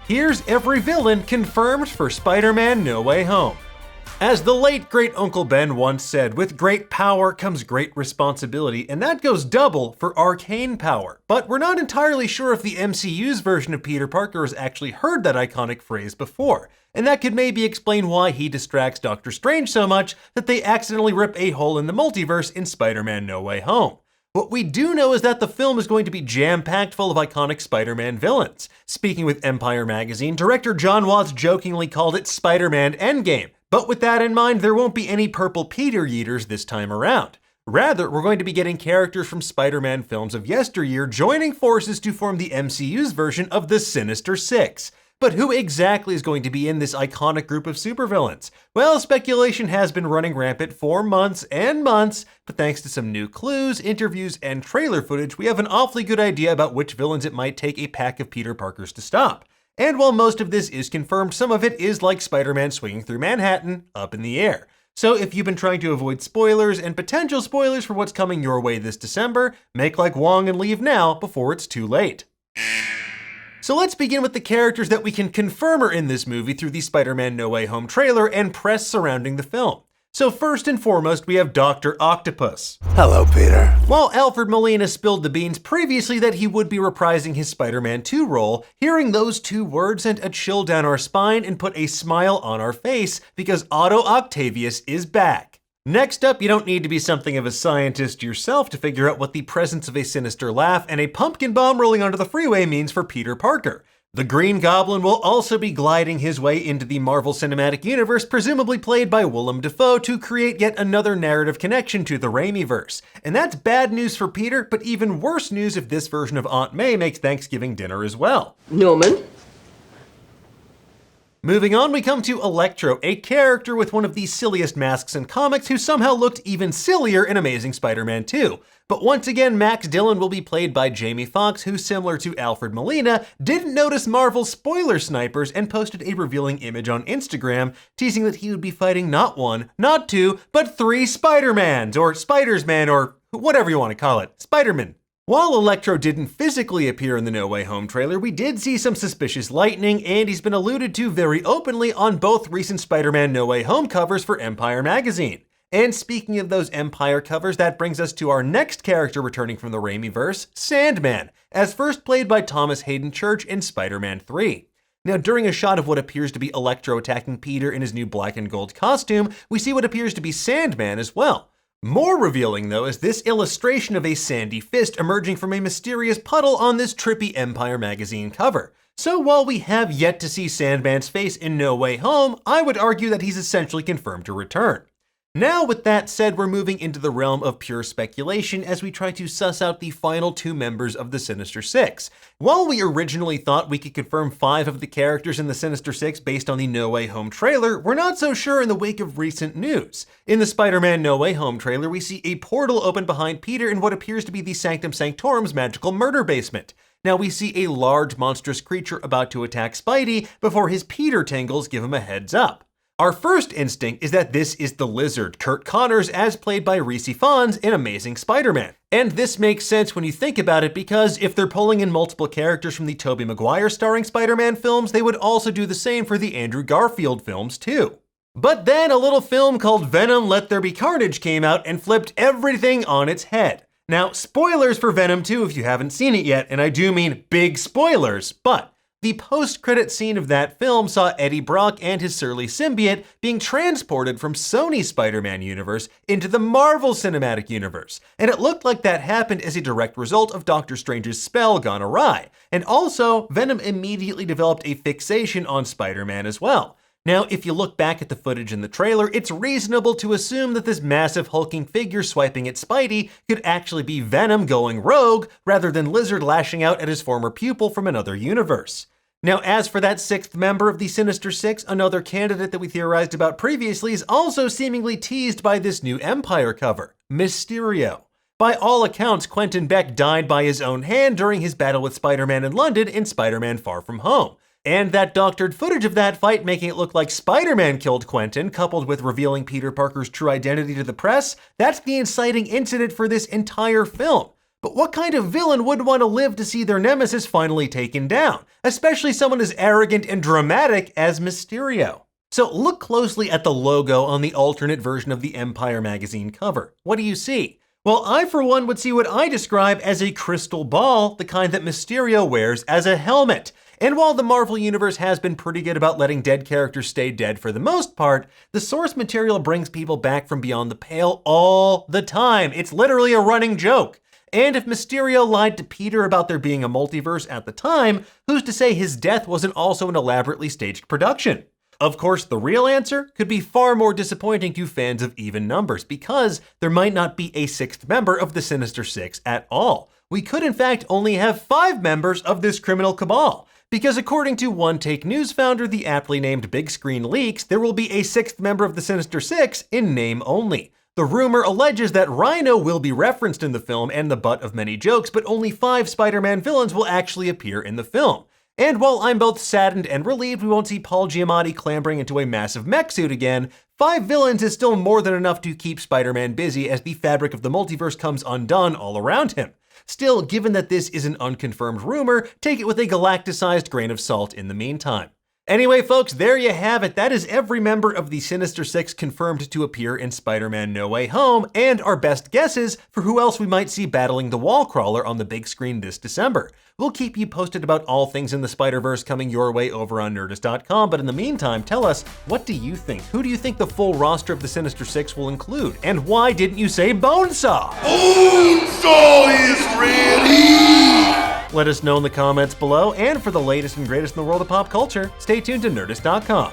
Here's every villain confirmed for Spider-Man No Way Home. As the late great Uncle Ben once said, with great power comes great responsibility, and that goes double for arcane power. But we're not entirely sure if the MCU's version of Peter Parker has actually heard that iconic phrase before, and that could maybe explain why he distracts Doctor Strange so much that they accidentally rip a hole in the multiverse in Spider-Man No Way Home. What we do know is that the film is going to be jam-packed full of iconic Spider-Man villains. Speaking with Empire magazine, director John Watts jokingly called it Spider-Man Endgame. But with that in mind, there won't be any purple Peter Yeeters this time around. Rather, we're going to be getting characters from Spider-Man films of yesteryear joining forces to form the MCU's version of the Sinister Six. But who exactly is going to be in this iconic group of supervillains? Well, speculation has been running rampant for months and months, but thanks to some new clues, interviews, and trailer footage, we have an awfully good idea about which villains it might take a pack of Peter Parkers to stop. And while most of this is confirmed, some of it is like Spider-Man swinging through Manhattan, up in the air. So if you've been trying to avoid spoilers and potential spoilers for what's coming your way this December, make like Wong and leave now before it's too late. So let's begin with the characters that we can confirm are in this movie through the Spider-Man No Way Home trailer and press surrounding the film. So first and foremost, we have Dr. Octopus. Hello, Peter. While Alfred Molina spilled the beans previously that he would be reprising his Spider-Man 2 role, hearing those two words sent a chill down our spine and put a smile on our face because Otto Octavius is back. Next up, you don't need to be something of a scientist yourself to figure out what the presence of a sinister laugh and a pumpkin bomb rolling onto the freeway means for Peter Parker. The Green Goblin will also be gliding his way into the Marvel Cinematic Universe, presumably played by Willem Dafoe, to create yet another narrative connection to the Raimiverse. And that's bad news for Peter, but even worse news if this version of Aunt May makes Thanksgiving dinner as well. Norman? Moving on, we come to Electro, a character with one of the silliest masks in comics who somehow looked even sillier in Amazing Spider-Man 2. But once again, Max Dillon will be played by Jamie Foxx, who, similar to Alfred Molina, didn't notice Marvel's spoiler snipers and posted a revealing image on Instagram, teasing that he would be fighting not one, not two, but 3 Spider-Mans, or Spiders-Man, or whatever you want to call it, Spider-Man. While Electro didn't physically appear in the No Way Home trailer, we did see some suspicious lightning, and he's been alluded to very openly on both recent Spider-Man No Way Home covers for Empire magazine. And speaking of those Empire covers, that brings us to our next character returning from the Raimiverse, Sandman, as first played by Thomas Hayden Church in Spider-Man 3. Now, during a shot of what appears to be Electro attacking Peter in his new black and gold costume, we see what appears to be Sandman as well. More revealing, though, is this illustration of a sandy fist emerging from a mysterious puddle on this trippy Empire magazine cover. So while we have yet to see Sandman's face in No Way Home, I would argue that he's essentially confirmed to return. Now, with that said, we're moving into the realm of pure speculation as we try to suss out the final 2 members of the Sinister Six. While we originally thought we could confirm 5 of the characters in the Sinister Six based on the No Way Home trailer, we're not so sure in the wake of recent news. In the Spider-Man No Way Home trailer, we see a portal open behind Peter in what appears to be the Sanctum Sanctorum's magical murder basement. Now we see a large monstrous creature about to attack Spidey before his Peter tangles give him a heads up. Our first instinct is that this is the Lizard, Kurt Connors, as played by Reese Fonds in Amazing Spider-Man. And this makes sense when you think about it because if they're pulling in multiple characters from the Tobey Maguire starring Spider-Man films, they would also do the same for the Andrew Garfield films too. But then a little film called Venom, There Be Carnage came out and flipped everything on its head. Now, spoilers for Venom 2 if you haven't seen it yet, and I do mean big spoilers, but the post-credit scene of that film saw Eddie Brock and his surly symbiote being transported from Sony's Spider-Man universe into the Marvel Cinematic Universe, and it looked like that happened as a direct result of Doctor Strange's spell gone awry, and also Venom immediately developed a fixation on Spider-Man as well. Now, if you look back at the footage in the trailer, it's reasonable to assume that this massive hulking figure swiping at Spidey could actually be Venom going rogue, rather than Lizard lashing out at his former pupil from another universe. Now, as for that 6th member of the Sinister Six, another candidate that we theorized about previously is also seemingly teased by this new Empire cover, Mysterio. By all accounts, Quentin Beck died by his own hand during his battle with Spider-Man in London in Spider-Man Far From Home. And that doctored footage of that fight making it look like Spider-Man killed Quentin, coupled with revealing Peter Parker's true identity to the press, that's the inciting incident for this entire film. But what kind of villain would want to live to see their nemesis finally taken down, especially someone as arrogant and dramatic as Mysterio? So look closely at the logo on the alternate version of the Empire magazine cover. What do you see? Well, I for one would see what I describe as a crystal ball, the kind that Mysterio wears as a helmet. And while the Marvel Universe has been pretty good about letting dead characters stay dead for the most part, the source material brings people back from beyond the pale all the time. It's literally a running joke. And if Mysterio lied to Peter about there being a multiverse at the time, who's to say his death wasn't also an elaborately staged production? Of course, the real answer could be far more disappointing to fans of even numbers, because there might not be a sixth member of the Sinister Six at all. We could in fact only have 5 members of this criminal cabal. Because according to One Take News founder, the aptly named Big Screen Leaks, there will be a 6th member of the Sinister Six in name only. The rumor alleges that Rhino will be referenced in the film and the butt of many jokes, but only 5 Spider-Man villains will actually appear in the film. And while I'm both saddened and relieved we won't see Paul Giamatti clambering into a massive mech suit again, 5 villains is still more than enough to keep Spider-Man busy as the fabric of the multiverse comes undone all around him. Still, given that this is an unconfirmed rumor, take it with a galacticized grain of salt in the meantime. Anyway, folks, there you have it. That is every member of the Sinister Six confirmed to appear in Spider-Man No Way Home, and our best guesses for who else we might see battling the wall crawler on the big screen this December. We'll keep you posted about all things in the Spider-Verse coming your way over on Nerdist.com, but in the meantime, tell us, what do you think? Who do you think the full roster of the Sinister Six will include? And why didn't you say Bonesaw? Bonesaw is ready! Let us know in the comments below, and for the latest and greatest in the world of pop culture, stay tuned to Nerdist.com.